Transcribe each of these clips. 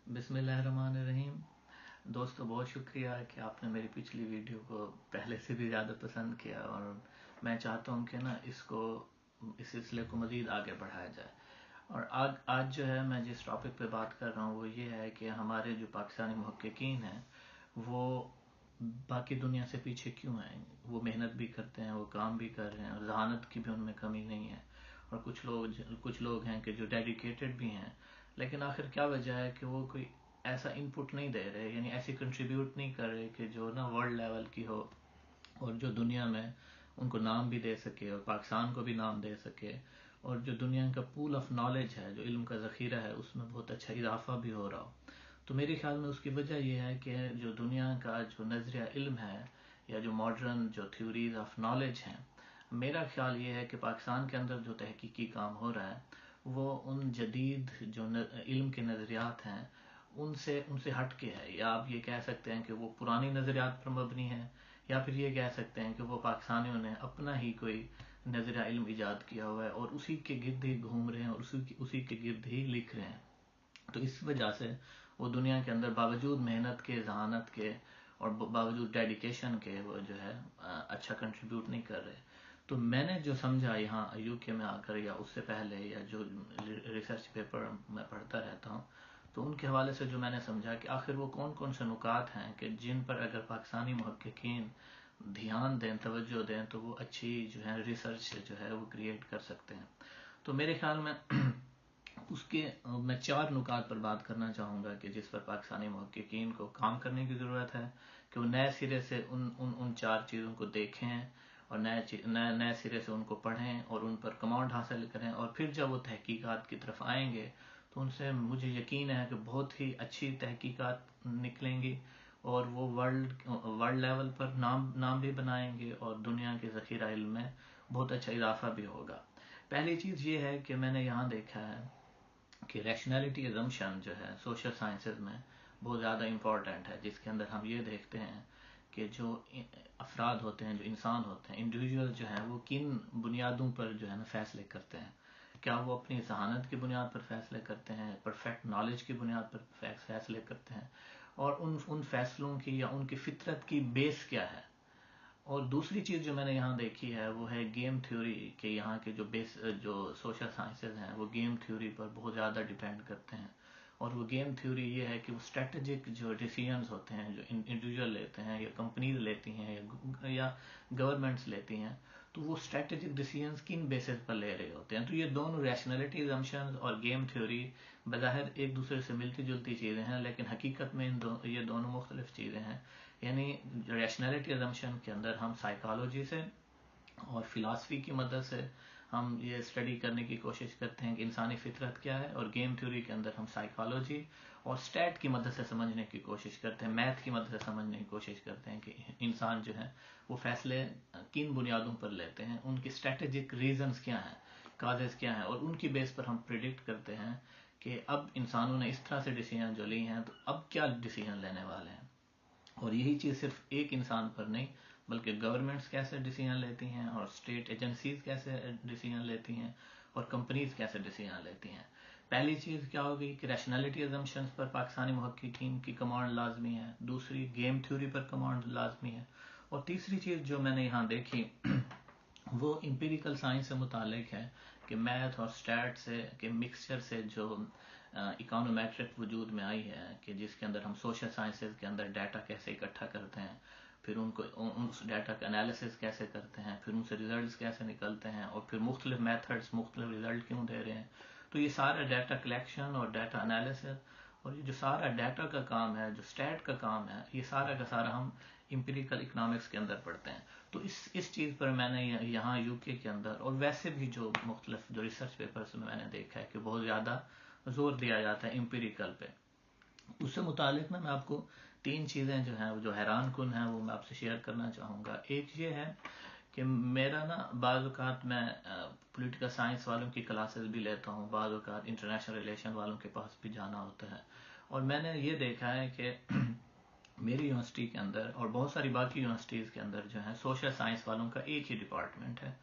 बिस्मिल्लाहिर्रहमानिर्रहीम। दोस्तों, बहुत शुक्रिया कि आपने मेरी पिछली वीडियो को पहले से भी ज़्यादा पसंद किया, और मैं चाहता हूँ कि ना इस सिलसिले को मज़ीद आगे बढ़ाया जाए। और आज जो है मैं जिस टॉपिक पे बात कर रहा हूँ वो ये है कि हमारे जो पाकिस्तानी मुहक्किकीन हैं वो बाकी दुनिया से पीछे क्यों हैं। वो मेहनत भी करते हैं, वो काम भी कर रहे हैं, और जहानत की भी उनमें कमी नहीं है। और कुछ लोग हैं कि जो डेडिकेटेड भी हैं, लेकिन आखिर क्या वजह है कि वो कोई ऐसा इनपुट नहीं दे रहे, यानी ऐसी कंट्रीब्यूट नहीं कर रहे कि जो ना वर्ल्ड लेवल की हो और जो दुनिया में उनको नाम भी दे सके और पाकिस्तान को भी नाम दे सके, और जो दुनिया का पूल ऑफ नॉलेज है, जो इल्म का ज़ख़ीरा है, उसमें बहुत अच्छा इजाफा भी हो रहा हो। तो मेरे ख्याल में उसकी वजह यह है कि जो दुनिया का जो नज़रिया इल्म है, या जो मॉडर्न जो थ्योरीज ऑफ नॉलेज हैं, मेरा ख्याल ये है कि पाकिस्तान के अंदर जो तहकीकी काम हो रहा है वो उन जदीद जो इल्म के नज़रियात हैं उनसे उनसे हट के है। या आप ये कह सकते हैं कि वो पुरानी नज़रियात पर मबनी है, या फिर ये कह सकते हैं कि वो पाकिस्तानियों ने अपना ही कोई नज़रिया इल्म ईजाद किया हुआ है और उसी के गिर्द ही घूम रहे हैं और उसी के गिर्द ही लिख रहे हैं। तो इस वजह से वो दुनिया के अंदर बावजूद मेहनत के, जहानत के और बावजूद डेडिकेशन के वो जो है अच्छा कंट्रीब्यूट नहीं कर रहे। तो मैंने जो समझा यहाँ यूके में आकर, या उससे पहले, या जो रिसर्च पेपर मैं पढ़ता रहता हूँ, तो उनके हवाले से जो मैंने समझा कि आखिर वो कौन कौन से नुकात हैं कि जिन पर अगर पाकिस्तानी मुहक्किकीन ध्यान दें, तवज्जो दें, तो वो अच्छी जो है रिसर्च जो है वो क्रिएट कर सकते हैं। तो मेरे ख्याल में उसके मैं 4 नुकात पर बात करना चाहूँगा कि जिस पर पाकिस्तानी मुहक्किकीन को काम करने की ज़रूरत है, कि वो नए सिरे से उन 4 चीज़ों को देखें और नए सिरे से उनको पढ़ें और उन पर कमांड हासिल करें। और फिर जब वो तहकीकात की तरफ आएंगे तो उनसे मुझे यकीन है कि बहुत ही अच्छी तहकीकात निकलेंगी, और वो वर्ल्ड लेवल पर नाम भी बनाएंगे और दुनिया के ज़ख़ीरा इल्म में बहुत अच्छा इजाफा भी होगा। पहली चीज़ ये है कि मैंने यहाँ देखा है कि रैशनैलिटी अजम्पशन जो है सोशल साइंसेज में बहुत ज़्यादा इम्पॉर्टेंट है, जिसके अंदर हम ये देखते हैं कि जो अफराद होते हैं, जो इंसान होते हैं, इंडिविजुअल जो है, वो किन बुनियादों पर जो है ना फैसले करते हैं। क्या वो अपनी जहानत की बुनियाद पर फैसले करते हैं, परफेक्ट नॉलेज की बुनियाद पर फैसले करते हैं, और उन फैसलों की या उनकी फितरत की बेस क्या है। और दूसरी चीज़ जो मैंने यहाँ देखी है वो है गेम थ्योरी के यहाँ के जो सोशल साइंसेज हैं वो गेम थ्योरी पर बहुत ज़्यादा डिपेंड करते हैं। और वो गेम थ्योरी ये है कि वो स्ट्रेटेजिक जो डिसीजंस होते हैं, जो इंडिविजुअल लेते हैं या कंपनीज लेती हैं या गवर्नमेंट्स लेती हैं, तो वो स्ट्रेटेजिक डिसीजंस किन बेसिस पर ले रहे होते हैं। तो ये दोनों रैशनैलिटी अजम्पशंस और गेम थ्योरी बज़ाहिर एक दूसरे से मिलती जुलती चीज़ें हैं, लेकिन हकीकत में ये दोनों मुख्तलिफ चीज़ें हैं। यानी रैशनैलिटी अजम्पशन के अंदर हम साइकोलॉजी से और फिलासफी की मदद से हम ये स्टडी करने की कोशिश करते हैं कि इंसानी फितरत क्या है, और गेम थ्योरी के अंदर हम साइकोलॉजी और स्टैट की मदद से समझने की कोशिश करते हैं, मैथ की मदद से समझने की कोशिश करते हैं कि इंसान जो है वो फैसले किन बुनियादों पर लेते हैं, उनकी स्ट्रेटेजिक रीजंस क्या हैं, काजेस क्या हैं, और उनकी बेस पर हम प्रिडिक्ट करते हैं कि अब इंसानों ने इस तरह से डिसीजन जो ली हैं तो अब क्या डिसीजन लेने वाले हैं। और यही चीज़ सिर्फ एक इंसान पर नहीं, बल्कि गवर्नमेंट्स कैसे डिसीजन लेती हैं, और स्टेट एजेंसीज कैसे डिसीजन लेती हैं, और कंपनीज कैसे डिसीजन लेती हैं। पहली चीज़ क्या होगी कि रैशनैलिटी अजम्पशंस पर पाकिस्तानी मुहक्किकीन की कमांड लाजमी है, दूसरी गेम थ्योरी पर कमांड लाजमी है, और तीसरी चीज़ जो मैंने यहाँ देखी वो एम्पिरिकल साइंस से मुतालिक है कि मैथ और स्टैट से के मिक्सचर से जो इकोनोमेट्रिक वजूद में आई है, कि जिसके अंदर हम सोशल साइंसेज के अंदर डाटा कैसे इकट्ठा करते हैं, फिर उनको उस डाटा का एनालिसिस कैसे करते हैं, फिर उनसे रिजल्ट्स कैसे निकलते हैं, और फिर मुख्तलिफ मेथड्स मुख्तलिफ रिजल्ट क्यों दे रहे हैं। तो ये सारा डाटा कलेक्शन और डाटा एनालिसिस और ये जो सारा डाटा का काम है, जो स्टैट का काम है, ये सारा का सारा हम इंपीरिकल इकोनॉमिक्स के अंदर पढ़ते हैं। तो इस चीज़ पर मैंने यहाँ यूके के अंदर और वैसे भी जो मुख्तलिफ जो रिसर्च पेपर्स में मैंने देखा है कि बहुत ज़्यादा जोर दिया जाता है इंपीरिकल पे। उससे मुतालिक ना मैं आपको 3 चीज़ें जो हैं जो हैरान कुन हैं वो मैं आपसे शेयर करना चाहूँगा। एक ये है कि मेरा ना बाज़ औक़ात मैं पॉलिटिकल साइंस वालों की क्लासेस भी लेता हूँ, बाज़ औक़ात इंटरनेशनल रिलेशन वालों के पास भी जाना होता है, और मैंने ये देखा है कि मेरी यूनिवर्सिटी के अंदर और बहुत सारी बाकी यूनिवर्सिटीज़ के अंदर जो है सोशल साइंस वालों का एक ही डिपार्टमेंट है,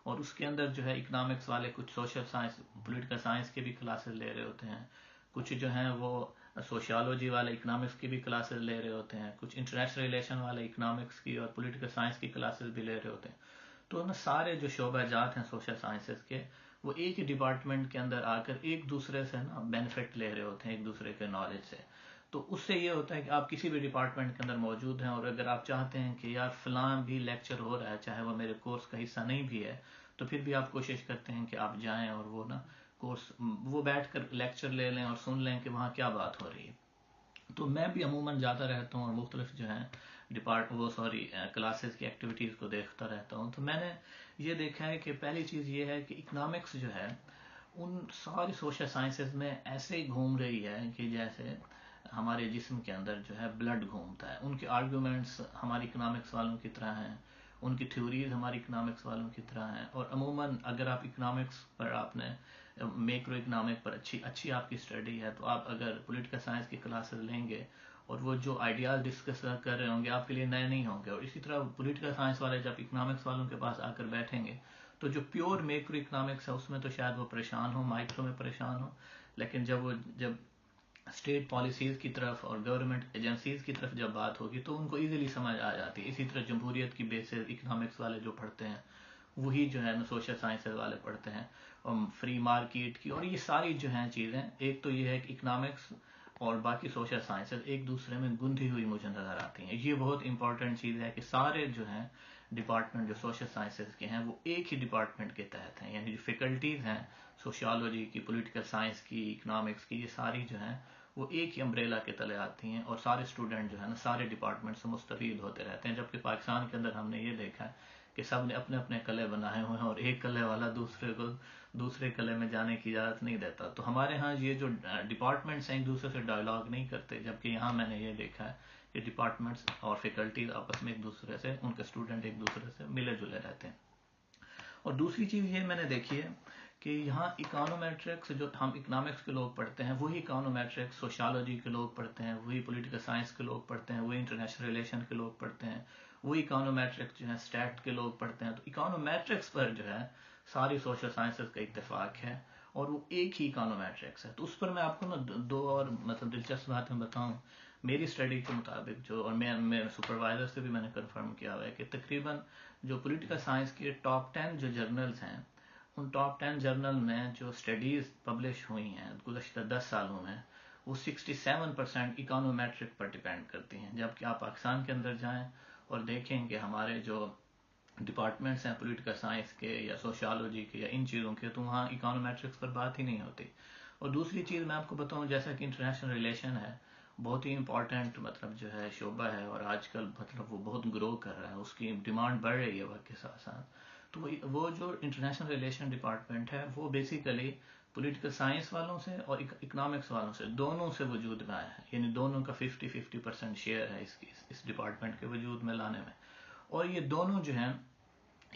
और उसके अंदर जो है इकोनॉमिक्स वाले कुछ सोशल साइंस पॉलिटिकल साइंस के भी क्लासेस ले रहे होते हैं, कुछ जो हैं वो सोशियोलॉजी वाले इकोनॉमिक्स की भी क्लासेस ले रहे होते हैं, कुछ इंटरनेशनल रिलेशन वाले इकोनॉमिक्स की और पॉलिटिकल साइंस की क्लासेस भी ले रहे होते हैं। तो ना सारे जो शोबा जात हैं सोशल साइंसेज के, वो एक ही डिपार्टमेंट के अंदर आकर एक दूसरे से ना बेनिफिट ले रहे होते हैं, एक दूसरे के नॉलेज से। तो उससे ये होता है कि आप किसी भी डिपार्टमेंट के अंदर मौजूद हैं और अगर आप चाहते हैं कि यार फलां भी लेक्चर हो रहा है, चाहे वो मेरे कोर्स का हिस्सा नहीं भी है, तो फिर भी आप कोशिश करते हैं कि आप जाएं और वो ना कोर्स वो बैठ कर लेक्चर ले लें और सुन लें कि वहाँ क्या बात हो रही है। तो मैं भी अमूमन जाता रहता हूँ और मुख्तलिफ जो है क्लासेस की एक्टिविटीज़ को देखता रहता हूँ। तो मैंने ये देखा है कि पहली चीज़ ये है कि इकोनॉमिक्स जो है उन सारी सोशल साइंसेज में ऐसे ही घूम रही है कि जैसे हमारे जिस्म के अंदर जो है ब्लड घूमता है। उनके आर्ग्यूमेंट्स हमारी इकोनॉमिक्स वालों की तरह हैं, उनकी थ्योरीज हमारी इकोनॉमिक्स वालों की तरह हैं। और अमूमन अगर आप इकोनॉमिक्स पर आपने मैक्रो इकोनॉमिक पर अच्छी आपकी स्टडी है, तो आप अगर पॉलिटिकल साइंस की क्लासेस लेंगे और वो जो आइडियाज डिस्कस कर रहे होंगे आपके लिए नए नहीं होंगे। और इसी तरह पॉलिटिकल साइंस वाले जब इकोनॉमिक्स वालों के पास आकर बैठेंगे तो जो प्योर मैक्रो इकोनॉमिक्स है उसमें तो शायद वो परेशान हो, माइक्रो में परेशान हो, लेकिन जब स्टेट पॉलिसीज की तरफ और गवर्नमेंट एजेंसीज की तरफ जब बात होगी तो उनको इजीली समझ आ जाती है। इसी तरह जमहूरियत की बेसिस इकोनॉमिक्स वाले जो पढ़ते हैं वही जो है ना सोशल साइंसेज वाले पढ़ते हैं, फ्री मार्केट की और ये सारी जो हैं चीज़ें। एक तो ये है कि इकोनॉमिक्स और बाकी सोशल साइंसेज एक दूसरे में गुंथी हुई मुझे नज़र आती हैं। ये बहुत इंपॉर्टेंट चीज़ है कि सारे जो हैं डिपार्टमेंट जो सोशल साइंसेज के हैं वो एक ही डिपार्टमेंट के तहत हैं। यानी जो फैकल्टीज़ हैं सोशियोलॉजी की, पॉलिटिकल साइंस की, इकोनॉमिक्स की, ये सारी जो हैं वो एक ही अम्ब्रेला के तले आती हैं और सारे स्टूडेंट जो है ना सारे डिपार्टमेंट से मुस्तफीद होते रहते हैं। जबकि पाकिस्तान के अंदर हमने ये देखा है कि सब ने अपने अपने कले बनाए हुए हैं और एक कले वाला दूसरे कले में जाने की इजाज़त नहीं देता। तो हमारे यहाँ ये जो डिपार्टमेंट्स हैं एक दूसरे से डायलॉग नहीं करते, जबकि यहाँ मैंने ये देखा है कि डिपार्टमेंट्स और फैकल्टीज आपस में एक दूसरे से, उनके स्टूडेंट एक दूसरे से मिले जुले रहते हैं। और दूसरी चीज़ ये मैंने देखी है कि यहाँ इकोनोमेट्रिक्स जो हम इकोनॉमिक्स के लोग पढ़ते हैं वही इकोनोमेट्रिक्स सोशियोलॉजी के लोग पढ़ते हैं, वही पॉलिटिकल साइंस के लोग पढ़ते हैं, वही इंटरनेशनल रिलेशन के लोग पढ़ते हैं, वही इकोनोमेट्रिक्स जो है स्टैट के लोग पढ़ते हैं। तो इकोनोमेट्रिक्स पर जो है सारी सोशल साइंसेज का इत्तेफाक है और वो एक ही इकोनोमेट्रिक्स है। तो उस पर मैं आपको ना दो और मतलब दिलचस्प बातें बताऊं। मेरी स्टडी के मुताबिक जो, और मैं सुपरवाइजर से भी मैंने कंफर्म किया हुआ है कि तकरीबन जो पॉलिटिकल साइंस के टॉप 10 जो जर्नल्स हैं उन टॉप 10 जर्नल में जो स्टडीज पब्लिश हुई हैं गुज़श्ता 10 सालों में वो 67% इकोनोमेट्रिक पर डिपेंड करती हैं। जबकि आप पाकिस्तान के अंदर जाएं और देखें कि हमारे जो डिपार्टमेंट्स हैं पॉलिटिकल साइंस के या सोशियोलॉजी के या इन चीज़ों के, तो वहाँ इकोनोमेट्रिक्स पर बात ही नहीं होती। और दूसरी चीज़ मैं आपको बताऊँ, जैसा कि इंटरनेशनल रिलेशन है बहुत ही इंपॉर्टेंट मतलब जो है शोबा है और आजकल मतलब वो बहुत ग्रो कर रहा है, उसकी डिमांड बढ़ रही है वक्त के साथ साथ। तो वो जो इंटरनेशनल रिलेशन डिपार्टमेंट है वो बेसिकली पॉलिटिकल साइंस वालों से और इकोनॉमिक्स वालों से दोनों से वजूद में आया है। यानी दोनों का 50-50% शेयर है इस डिपार्टमेंट के वजूद में लाने में। और ये दोनों जो हैं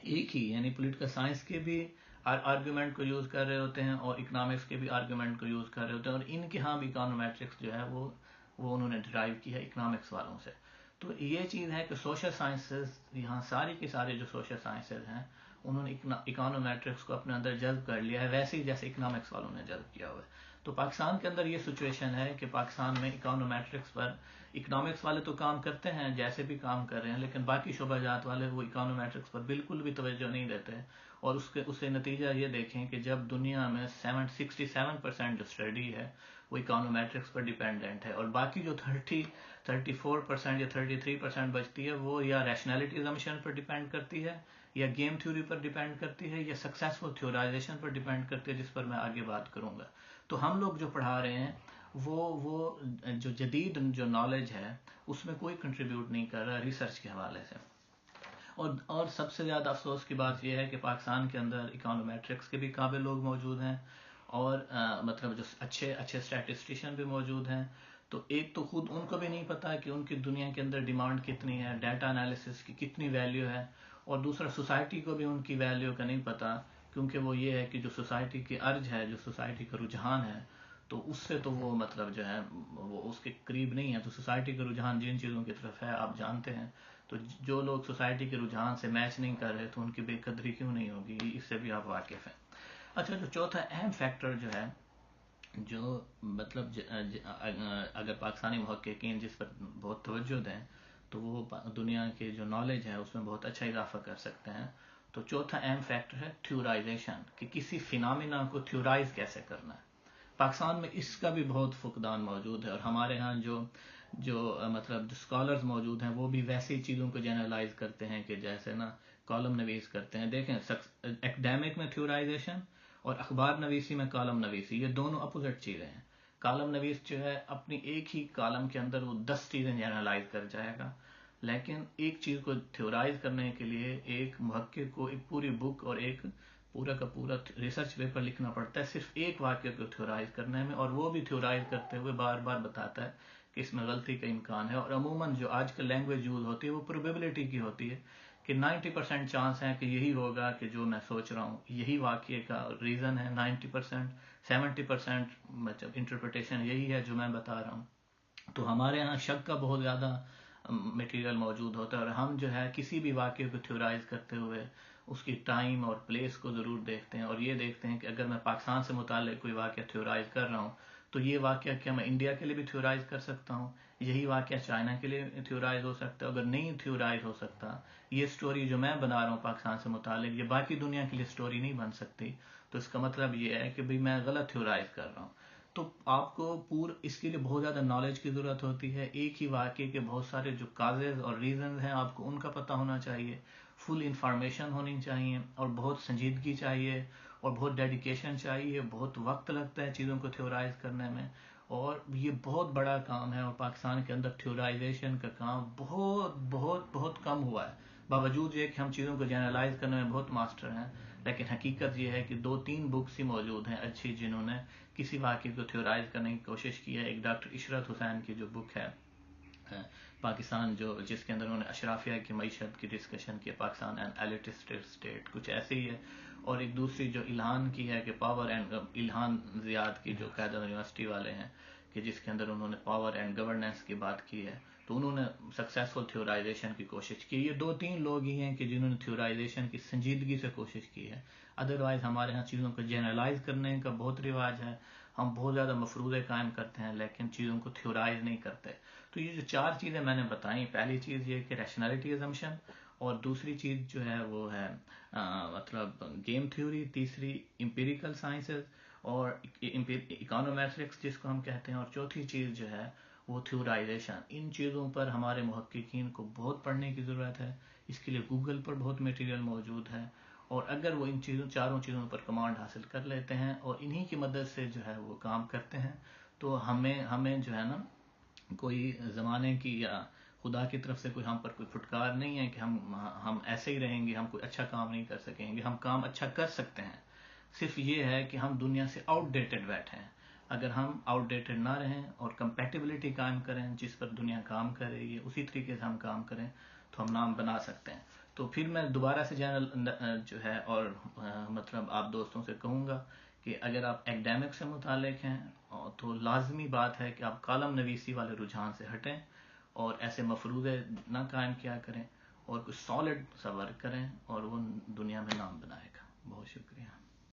एक ही यानी पॉलिटिकल साइंस के भी आर्ग्यूमेंट को यूज़ कर रहे होते हैं और इकोनॉमिक्स के भी आर्ग्यूमेंट को यूज़ कर रहे होते हैं। और इनके यहाँ भी इकोनोमेट्रिक्स जो है वो उन्होंने डिराइव की है इकोनॉमिक्स वालों से। तो ये चीज़ है कि सोशल साइंसेज यहाँ सारी की सारी जो सोशल साइंसेज हैं उन्होंने इकोनोमेट्रिक्स को अपने अंदर जल्ब कर लिया है, वैसे ही जैसे इकोनॉमिक्स वालों ने जल्ब किया हुआ है। तो पाकिस्तान के अंदर ये सिचुएशन है कि पाकिस्तान में इकोनोमेट्रिक्स पर इकोनॉमिक्स वाले तो काम करते हैं जैसे भी काम कर रहे हैं, लेकिन बाकी शोबाजात वाले वो इकोनोमेट्रिक्स पर बिल्कुल भी तवज्जो नहीं देते। और उससे नतीजा ये देखें कि जब दुनिया में 67% जो स्टडी है वो इकोनोमेट्रिक्स पर डिपेंडेंट है और बाकी जो 34% या 33% बचती है वो या रैशनैलिटी असम्पशन पर डिपेंड करती है या गेम थ्योरी पर डिपेंड करती है या सक्सेसफुल थ्योराइजेशन पर डिपेंड करती है, जिस पर मैं आगे बात करूंगा। तो हम लोग जो पढ़ा रहे हैं वो जो जदीद जो नॉलेज है उसमें कोई कंट्रीब्यूट नहीं कर रहा रिसर्च के हवाले से। और सबसे ज़्यादा अफसोस की बात यह है कि पाकिस्तान के अंदर इकोनोमेट्रिक्स के भी काबिल लोग मौजूद हैं और मतलब जो अच्छे स्टैटिस्टिशियन भी मौजूद हैं। तो एक तो खुद उनको भी नहीं पता कि उनकी दुनिया के अंदर डिमांड कितनी है, डाटा एनालिसिस की कितनी वैल्यू है, और दूसरा सोसाइटी को भी उनकी वैल्यू का नहीं पता, क्योंकि वो ये है कि जो सोसाइटी की अर्ज है, जो सोसाइटी का रुझान है, तो उससे तो वो मतलब जो है वो उसके करीब नहीं है। तो सोसाइटी का रुझान जिन चीज़ों की तरफ है आप जानते हैं, तो जो लोग सोसाइटी के रुझान से मैच नहीं कर रहे तो उनकी बेकदरी क्यों नहीं होगी, इससे भी आप वाकिफ हैं। अच्छा, जो चौथा अहम फैक्टर जो है جو مطلب اگر پاکستانی محققین جس پر بہت توجہ دیں تو وہ دنیا کے جو نالج ہے اس میں بہت اچھا اضافہ کر سکتے ہیں. تو چوتھا اہم فیکٹر ہے تھیورائزیشن، کہ کسی فینامنا کو تھیورائز کیسے کرنا ہے. پاکستان میں اس کا بھی بہت فقدان موجود ہے، اور ہمارے ہاں جو مطلب اسکالرز موجود ہیں وہ بھی ویسی چیزوں کو جنرلائز کرتے ہیں کہ جیسے نا کالم نویس کرتے ہیں. دیکھیں ایکڈیمک میں تھیورائزیشن اور اخبار نویسی میں کالم نویسی، یہ دونوں اپوزٹ چیزیں ہیں. کالم نویس جو ہے اپنی ایک ہی کالم کے اندر وہ 10 چیزیں جنرلائز کر جائے گا، لیکن ایک چیز کو تھیورائز کرنے کے لیے ایک محقق کو ایک پوری بک اور ایک پورا کا پورا ریسرچ پیپر لکھنا پڑتا ہے صرف ایک واقعے کو تھیورائز کرنے میں، اور وہ بھی تھیورائز کرتے ہوئے بار بار بتاتا ہے کہ اس میں غلطی کا امکان ہے. اور عموماً جو آج کل لینگویج یوز ہوتی ہے وہ پروبیبلٹی کی ہوتی ہے کہ 90% چانس ہے کہ یہی ہوگا کہ جو میں سوچ رہا ہوں یہی واقعے کا ریزن ہے. 90% 70% مطلب انٹرپریٹیشن یہی ہے جو میں بتا رہا ہوں. تو ہمارے ہاں شک کا بہت زیادہ مٹیریل موجود ہوتا ہے، اور ہم جو ہے کسی بھی واقعے کو تھیورائز کرتے ہوئے اس کی ٹائم اور پلیس کو ضرور دیکھتے ہیں، اور یہ دیکھتے ہیں کہ اگر میں پاکستان سے متعلق کوئی واقعہ تھیورائز کر رہا ہوں تو یہ واقعہ کیا میں انڈیا کے لیے بھی تھیورائز کر سکتا ہوں، یہی واقعہ چائنا کے لیے تھیورائز ہو سکتا ہے. اگر نہیں تھیورائز ہو سکتا، یہ سٹوری جو میں بنا رہا ہوں پاکستان سے متعلق یہ باقی دنیا کے لیے سٹوری نہیں بن سکتی، تو اس کا مطلب یہ ہے کہ بھئی میں غلط تھیورائز کر رہا ہوں. تو آپ کو اس کے لیے بہت زیادہ نالج کی ضرورت ہوتی ہے. ایک ہی واقعے کے بہت سارے جو کازز اور ریزنز ہیں آپ کو ان کا پتہ ہونا چاہیے، فل انفارمیشن ہونی چاہیے، اور بہت سنجیدگی چاہیے، اور بہت ڈیڈیکیشن چاہیے. بہت وقت لگتا ہے چیزوں کو تھیورائز کرنے میں، اور یہ بہت بڑا کام ہے. اور پاکستان کے اندر تھیورائزیشن کا کام بہت بہت بہت کم ہوا ہے، باوجود یہ کہ ہم چیزوں کو جنرلائز کرنے میں بہت ماسٹر ہیں. لیکن حقیقت یہ ہے کہ 2-3 بکس ہی موجود ہیں اچھی جنہوں نے کسی واقعے کو تھیورائز کرنے کی کوشش کی ہے. ایک ڈاکٹر عشرت حسین کی جو بک ہے پاکستان، جس کے اندر انہوں نے اشرافیہ کی معیشت کی ڈسکشن کی، پاکستان اینڈ ایلیٹسٹڈ اسٹیٹ کچھ ایسے ہی ہے. اور ایک دوسری جو الہان کی ہے کہ پاور اینڈ الہان زیاد کی جو قائد یونیورسٹی والے ہیں، کہ جس کے اندر انہوں نے پاور اینڈ گورننس کی بات کی ہے. تو انہوں نے سکسیسفل تھیورائزیشن کی کوشش کی. یہ 2-3 لوگ ہی ہیں کہ جنہوں نے تھیورائزیشن کی سنجیدگی سے کوشش کی ہے. ادروائز ہمارے ہاں چیزوں کو جنرلائز کرنے کا بہت رواج ہے، ہم بہت زیادہ مفروضے قائم کرتے ہیں لیکن چیزوں کو تھیورائز نہیں کرتے. تو یہ جو 4 چیزیں میں نے بتائیں، پہلی چیز یہ کہ ریشنلٹی ازمپشن، اور دوسری چیز جو ہے وہ ہے مطلب گیم تھیوری، تیسری امپیریکل سائنسز اور اکانومیٹرکس جس کو ہم کہتے ہیں، اور چوتھی چیز جو ہے وہ تھیورائزیشن. ان چیزوں پر ہمارے محققین کو بہت پڑھنے کی ضرورت ہے. اس کے لیے گوگل پر بہت میٹیریل موجود ہے، اور اگر وہ ان چاروں چیزوں پر کمانڈ حاصل کر لیتے ہیں اور انہی کی مدد سے جو ہے وہ کام کرتے ہیں، تو ہمیں جو ہے نا کوئی زمانے کی یا خدا کی طرف سے ہم پر کوئی پھٹکار نہیں ہے کہ ہم ایسے ہی رہیں گے، ہم کوئی اچھا کام نہیں کر سکیں گے. ہم کام اچھا کر سکتے ہیں، صرف یہ ہے کہ ہم دنیا سے آؤٹ ڈیٹڈ بیٹھے ہیں. اگر ہم آؤٹ ڈیٹڈ نہ رہیں اور کمپیٹیبلٹی قائم کریں جس پر دنیا کام کر رہی ہے اسی طریقے سے ہم کام کریں تو ہم نام بنا سکتے ہیں. تو پھر میں دوبارہ سے جو ہے اور مطلب آپ دوستوں سے کہوں گا کہ اگر آپ ایکڈیمک سے متعلق ہیں تو لازمی بات ہے کہ آپ کالم نویسی والے رجحان سے ہٹیں اور ایسے مفروضے نہ قائم کیا کریں، اور کچھ سالڈ سا ورک کریں، اور وہ دنیا میں نام بنائے گا. بہت شکریہ.